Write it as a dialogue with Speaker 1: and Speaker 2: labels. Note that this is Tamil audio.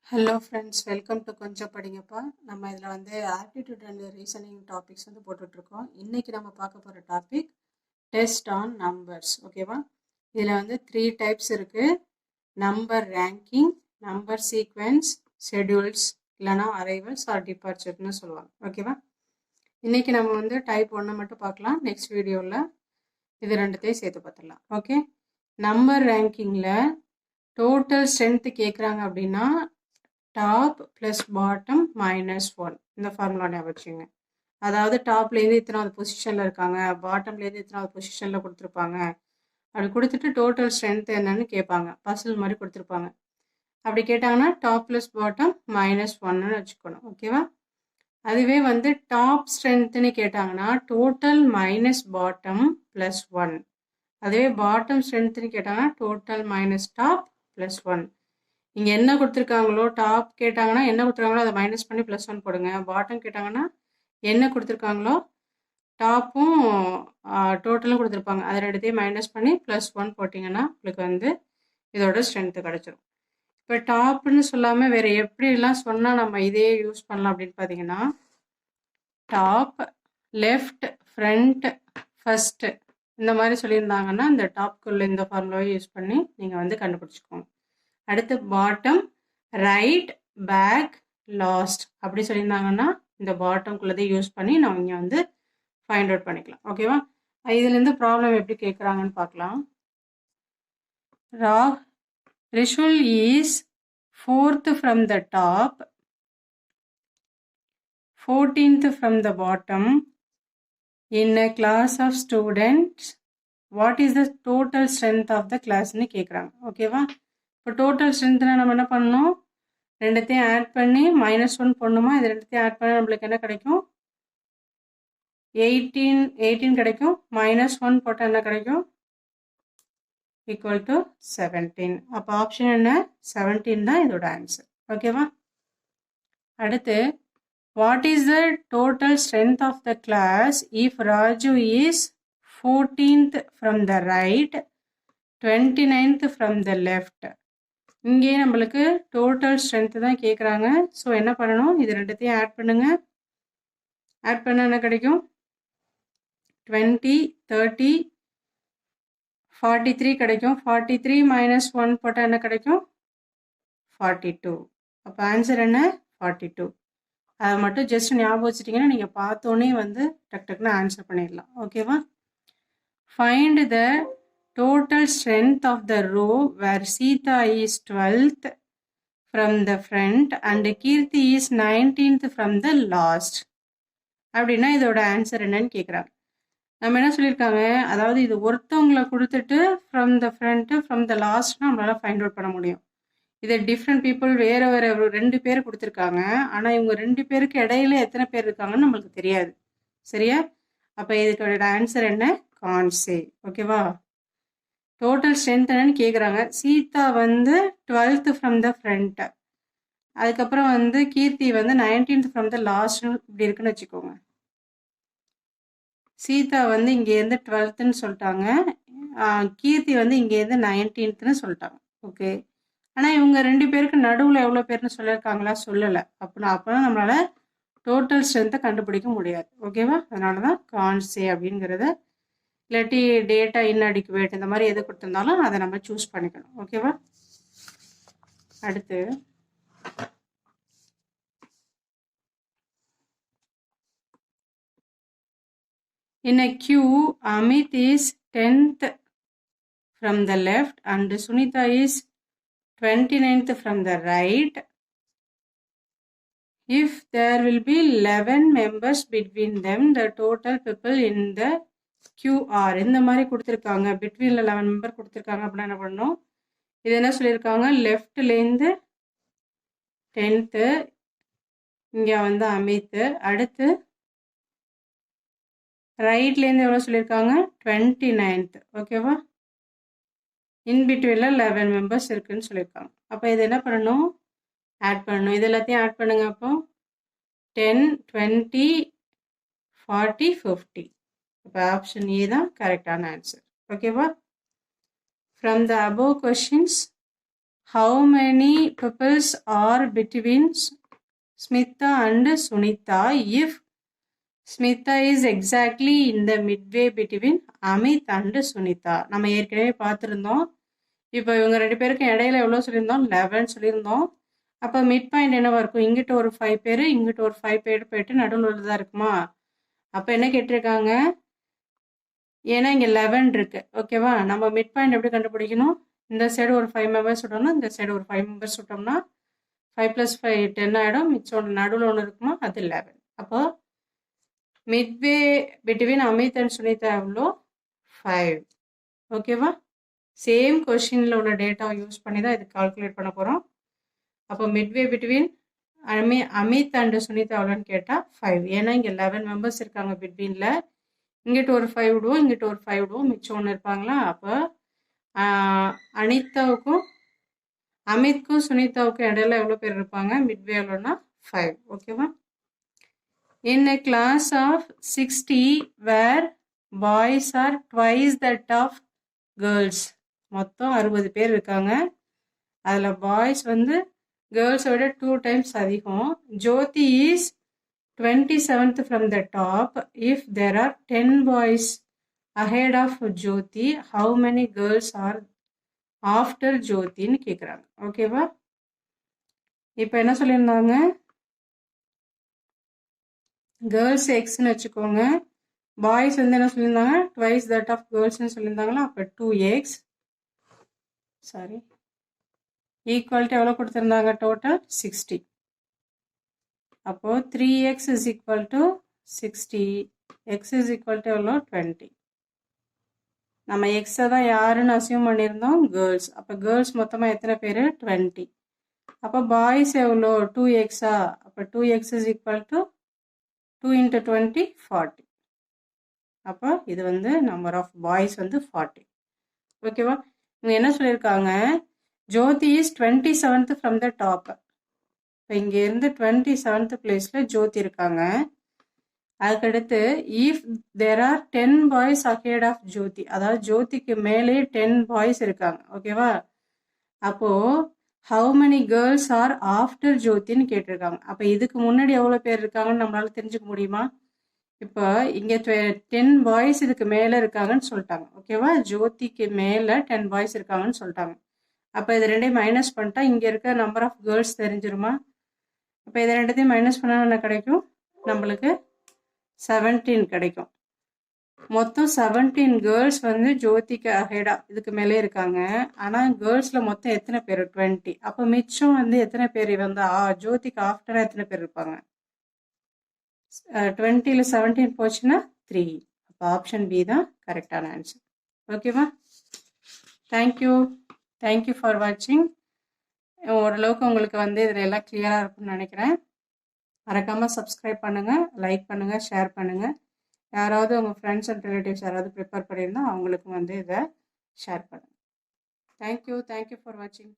Speaker 1: ஹலோ ஃப்ரெண்ட்ஸ், வெல்கம் டு கொஞ்சம் படிங்கப்பா. நம்ம இதில் வந்து ஆப்டிடியூட் அண்ட் ரீசனிங் டாபிக்ஸ் வந்து போட்டுட்ருக்கோம். இன்றைக்கி நம்ம பார்க்க போகிற டாபிக் டெஸ்ட் ஆன் நம்பர்ஸ். ஓகேவா? இதில் வந்து 3 டைப்ஸ் இருக்குது. Number ranking, number sequence, schedules, இல்லைனா அரைவல்ஸ் ஆர் டிபார்ச்சர்னு சொல்லுவாங்க. ஓகேவா? இன்றைக்கி நம்ம வந்து டைப் 1 மட்டும் பார்க்கலாம். நெக்ஸ்ட் வீடியோவில் இது ரெண்டுத்தையும் சேர்த்து பார்த்துடலாம். ஓகே, நம்பர் ரேங்கிங்கில் டோட்டல் ஸ்ட்ரென்த்து கேட்குறாங்க அப்படின்னா டாப் ப்ளஸ் பாட்டம் -1 இந்த ஃபார்முலா ஞாபகம் வச்சுங்க. அதாவது டாப்லேருந்து இத்தனாவது பொசிஷனில் இருக்காங்க, பாட்டம்லேருந்து இத்தனாவது பொசிஷனில் கொடுத்துருப்பாங்க. அப்படி கொடுத்துட்டு டோட்டல் ஸ்ட்ரென்த் என்னன்னு கேட்பாங்க. பசில் மாதிரி கொடுத்துருப்பாங்க. அப்படி கேட்டாங்கன்னா டாப் ப்ளஸ் பாட்டம் -1ன்னு வச்சுக்கணும். ஓகேவா? அதுவே வந்து டாப் ஸ்ட்ரென்த்துன்னு கேட்டாங்கன்னா டோட்டல் மைனஸ் பாட்டம் +1. அதுவே பாட்டம் ஸ்ட்ரென்த்துன்னு கேட்டாங்கன்னா டோட்டல் மைனஸ் டாப் +1. இங்கே என்ன கொடுத்துருக்காங்களோ, டாப் கேட்டாங்கன்னா என்ன கொடுத்துருக்காங்களோ அதை மைனஸ் பண்ணி +1 போடுங்க. பாட்டம் கேட்டாங்கன்னா என்ன கொடுத்துருக்காங்களோ டாப்பும் டோட்டலும் கொடுத்துருப்பாங்க, அதை ரெண்டுத்தையும் மைனஸ் பண்ணி +1 போட்டிங்கன்னா உங்களுக்கு வந்து இதோட ஸ்ட்ரென்த்து கிடச்சிரும். இப்போ டாப்னு சொல்லாமல் வேறு எப்படிலாம் சொன்னால் நம்ம இதே யூஸ் பண்ணலாம் அப்படின்னு பார்த்தீங்கன்னா, டாப், லெஃப்ட், ஃப்ரண்ட், ஃபஸ்ட்டு இந்த மாதிரி சொல்லியிருந்தாங்கன்னா இந்த டாப்குள்ளே இந்த ஃபார்முலாவை யூஸ் பண்ணி நீங்கள் வந்து கண்டுபிடிச்சிக்கோங்க. அடுத்து பாட்டம், ரைட், பேக், லாஸ்ட் அப்படி சொல்லியிருந்தாங்கன்னா இந்த பாட்டம்குள்ளதை யூஸ் பண்ணி நம்ம இங்கே வந்து ஃபைண்ட் அவுட் பண்ணிக்கலாம். ஓகேவா? இதுலேருந்து ப்ராப்ளம் எப்படி கேட்குறாங்கன்னு பார்க்கலாம். ரிஷுல் is 4th from the top, 14th from the bottom in a class of students. What is the total strength of the classன்னு கேட்குறாங்க. ஓகேவா? இப்போ டோட்டல் ஸ்ட்ரென்த்னா நம்ம என்ன பண்ணணும், ரெண்டுத்தையும் ஆட் பண்ணி -1 போடணுமா? இது ரெண்டுத்தையும் ஆட் பண்ணால் நம்மளுக்கு என்ன கிடைக்கும்? 18 கிடைக்கும். -1 போட்டால் என்ன கிடைக்கும்? Equal to 17. அப்போ ஆப்ஷன் என்ன? 17 தான் இதோட ஆன்சர். ஓகேவா? அடுத்து, what is the total strength of the class if Raju is 14th from the right, 29th from the left? இங்கே நம்மளுக்கு டோட்டல் ஸ்ட்ரென்த்து தான் கேட்குறாங்க. ஸோ என்ன பண்ணணும், இது ரெண்டுத்தையும் ஆட் பண்ணுங்க. ஆட் பண்ண என்ன கிடைக்கும்? 20, 30, 43 கிடைக்கும். 43 -1 போட்டால் என்ன கிடைக்கும்? 42. அப்போ ஆன்சர் என்ன? 42. அதை மட்டும் ஜஸ்ட் ஞாபகம் வச்சுட்டிங்கன்னா நீங்கள் பார்த்தோன்னே வந்து டக்குன்னு ஆன்சர் பண்ணிடலாம். ஓகேவா? Find the total strength of the row where Sita is 12th from the front and Kirti is 19th from the last. அப்படின்னா இதோட ஆன்சர் என்னன்னு கேட்குறாங்க. நம்ம என்ன சொல்லியிருக்காங்க, அதாவது இது ஒருத்தவங்களை கொடுத்துட்டு from the front from the லாஸ்ட்னா நம்மளால ஃபைண்ட் அவுட் பண்ண முடியும். இது டிஃப்ரெண்ட் பீப்புள் வேறு வேறு 2 பேர் கொடுத்துருக்காங்க. ஆனால் இவங்க 2 பேருக்கு இடையில எத்தனை பேர் இருக்காங்கன்னு நம்மளுக்கு தெரியாது. சரியா? அப்போ இதுக்கோட ஆன்சர் என்ன? கான்சே. ஓகேவா? டோட்டல் ஸ்ட்ரென்த் என்னன்னு கேட்குறாங்க. சீதா வந்து 12th ஃப்ரம் த ஃப்ரண்ட், அதுக்கப்புறம் வந்து கீர்த்தி வந்து 19th ஃப்ரம் த லாஸ்ட் இப்படி இருக்குன்னு வச்சுக்கோங்க. சீதா வந்து இங்கேருந்து 12th சொல்லிட்டாங்க, கீர்த்தி வந்து இங்கேருந்து 19th சொல்லிட்டாங்க. ஓகே, ஆனால் இவங்க 2 பேருக்கு நடுவில் எவ்வளோ பேர்னு சொல்லியிருக்காங்களா? சொல்லலை. அப்போனா நம்மளால் டோட்டல் ஸ்ட்ரென்த்தை கண்டுபிடிக்க முடியாது. ஓகேவா? அதனால தான் கான்சே அப்படிங்கிறத, இல்லாட்டி டேட்டா இன்அடிக்குவேட் இந்த மாதிரி எது கொடுத்துருந்தாலும் அதை நம்ம சூஸ் பண்ணிக்கணும். ஓகேவா? அடுத்து, in a queue, Amit is 10th from the left and Sunita is 29th from the right. If there will be 11 members between them, the total people in the QR இந்த மாதிரி கொடுத்துருக்காங்க. பிட்வீனில் 11 மெம்பர் கொடுத்துருக்காங்க அப்படின்னா என்ன பண்ணணும், இது என்ன சொல்லியிருக்காங்க, லெஃப்ட்லேருந்து 10th, இங்கே வந்து அமித், அடுத்து ரைட்லேருந்து எவ்வளோ சொல்லியிருக்காங்க? 29th. ஓகேவா? இன்பிட்வீனில் 11 மெம்பர்ஸ் இருக்குதுன்னு சொல்லியிருக்காங்க. அப்போ இது என்ன பண்ணணும், ஆட் பண்ணணும். இது எல்லாத்தையும் ஆட் பண்ணுங்க. அப்போ 10, 20, 40, 50. அப்போ ஆப்ஷன் ஏ தான் கரெக்டான ஆன்சர். ஓகேவா? From the above questions how many pupils are between Smita and Sunita if Smita is exactly in the midway between Amit and Sunita. நம்ம ஏற்கனவே பார்த்துருந்தோம். இப்போ இவங்க ரெண்டு பேருக்கு இடையில எவ்வளோ சொல்லியிருந்தோம்? 11 சொல்லியிருந்தோம். அப்போ மிட் பாயிண்ட் என்னவா இருக்கும்? இங்கிட்ட ஒரு 5 பேர், இங்கிட்ட ஒரு 5 பேர் போயிட்டு நடுவில் உள்ளதா இருக்குமா? அப்போ என்ன கேட்டிருக்காங்க? ஏன்னா இங்கே 11 இருக்கு. ஓகேவா? நம்ம மிட் பாயிண்ட் எப்படி கண்டுபிடிக்கணும்? இந்த சைடு ஒரு 5 மெம்பர்ஸ் விட்டோம்னா இந்த சைடு ஒரு 5 மெம்பர்ஸ் விட்டோம்னா 5 + 5 10 ஆகிடும். மிச்சம் நடுவில் ஒன்று இருக்குமா? அது 11. அப்போ midway between Amit and Sunita எவ்வளோ? 5. ஓகேவா? சேம் கொஷினில் உள்ள டேட்டாவை யூஸ் பண்ணி தான் இது கால்குலேட் பண்ண போகிறோம். அப்போ midway between Amit and Sunita எவ்வளோன்னு கேட்டால் 5. ஏன்னா இங்கே 11 மெம்பர்ஸ் இருக்காங்க பிட்வீனில். இங்கிட்ட ஒரு 5 விடுவோம், இங்கிட்ட ஒரு 5 விடுவோம், மிச்சம் ஒன்று இருப்பாங்களா? அப்போ அனிதாவுக்கும் அமித்க்கும் சுனிதாவுக்கும் இடையில எவ்வளோ பேர் இருப்பாங்க? மிட்வே எவ்வளோன்னா 5. ஓகேவா? In a class of 60 where boys are twice that of girls. மொத்தம் 60 பேர் இருக்காங்க. அதில் பாய்ஸ் வந்து கேர்ள்ஸை விட 2 times அதிகம். ஜோதி is 27th from the top. If there are 10 boys ahead of Jyoti, how many girls are after ஜோதின்னு கேட்குறாங்க. ஓகேவா? இப்போ என்ன சொல்லியிருந்தாங்க? கேர்ள்ஸ் எக்ஸ்ன்னு வச்சுக்கோங்க. பாய்ஸ் வந்து என்ன சொல்லியிருந்தாங்க? ட்வைஸ் தட் ஆஃப் கேர்ள்ஸ்ன்னு சொல்லியிருந்தாங்களா? அப்போ 2x சாரி ஈக்குவல்ட்டு எவ்வளோ கொடுத்துருந்தாங்க? டோட்டல் 60. அப்போது 3x is equal to 60, X is equal to எவ்வளோ? 20. நம்ம எக்ஸை தான் யாருன்னு அசியூம் பண்ணியிருந்தோம்? கேர்ள்ஸ். அப்போ கேர்ள்ஸ் மொத்தமாக எத்தனை பேர்? 20. அப்போ பாய்ஸ் எவ்வளோ? 2x-ஆ? அப்போ 2x இஸ் ஈக்குவல் டு 2 × 20 40. அப்போ இது வந்து நம்பர் ஆஃப் பாய்ஸ் வந்து 40. ஓகேவா? இவங்க என்ன சொல்லியிருக்காங்க? Jyothi is 27th from the top. இப்போ இங்கேருந்து 27th பிளேஸில் ஜோதி இருக்காங்க. அதுக்கடுத்து if there are 10 boys ahead of Jyothi, அதாவது ஜோதிக்கு மேலே 10 பாய்ஸ் இருக்காங்க. ஓகேவா? அப்போது how many girls are after ஜோதின்னு கேட்டிருக்காங்க. அப்போ இதுக்கு முன்னாடி எவ்வளோ பேர் இருக்காங்கன்னு நம்மளால தெரிஞ்சுக்க முடியுமா? இப்போ இங்கே 10 பாய்ஸ் இதுக்கு மேலே இருக்காங்கன்னு சொல்லிட்டாங்க. ஓகேவா? ஜோதிக்கு மேலே 10 பாய்ஸ் இருக்காங்கன்னு சொல்லிட்டாங்க. அப்போ இது ரெண்டையும் மைனஸ் பண்ணிட்டா இங்கே இருக்க நம்பர் ஆஃப் கேர்ள்ஸ் தெரிஞ்சிருமா? அப்போ இதை ரெண்டுத்தையும் மைனஸ் பண்ணால் என்ன கிடைக்கும்? நம்மளுக்கு 17 கிடைக்கும். மொத்தம் 17 கேர்ள்ஸ் வந்து ஜோதிக்கு அஹெடா இதுக்கு மேலே இருக்காங்க. ஆனால் கேர்ள்ஸில் மொத்தம் எத்தனை பேர்? 20. அப்போ மிச்சம் வந்து எத்தனை பேர் வந்து ஜோதிக்கு ஆஃப்டராக எத்தனை பேர் இருப்பாங்க? 20ல் 17 போச்சுன்னா 3. அப்போ ஆப்ஷன் பி தான் கரெக்டான ஆன்சர். ஓகேவா? தேங்க்யூ ஃபார் வாட்சிங். ஓரளவுக்கு உங்களுக்கு வந்து இதில் எல்லாம் கிளியராக இருக்கும்னு நினைக்கிறேன். மறக்காமல் சப்ஸ்கிரைப் பண்ணுங்கள், லைக் பண்ணுங்கள், ஷேர் பண்ணுங்கள். யாராவது உங்கள் ஃப்ரெண்ட்ஸ் அண்ட் ரிலேட்டிவ்ஸ் யாராவது ப்ரிப்பேர் பண்ணியிருந்தால் அவங்களுக்கும் வந்து இதை ஷேர் பண்ணுங்கள். தேங்க்யூ ஃபார் வாட்சிங்.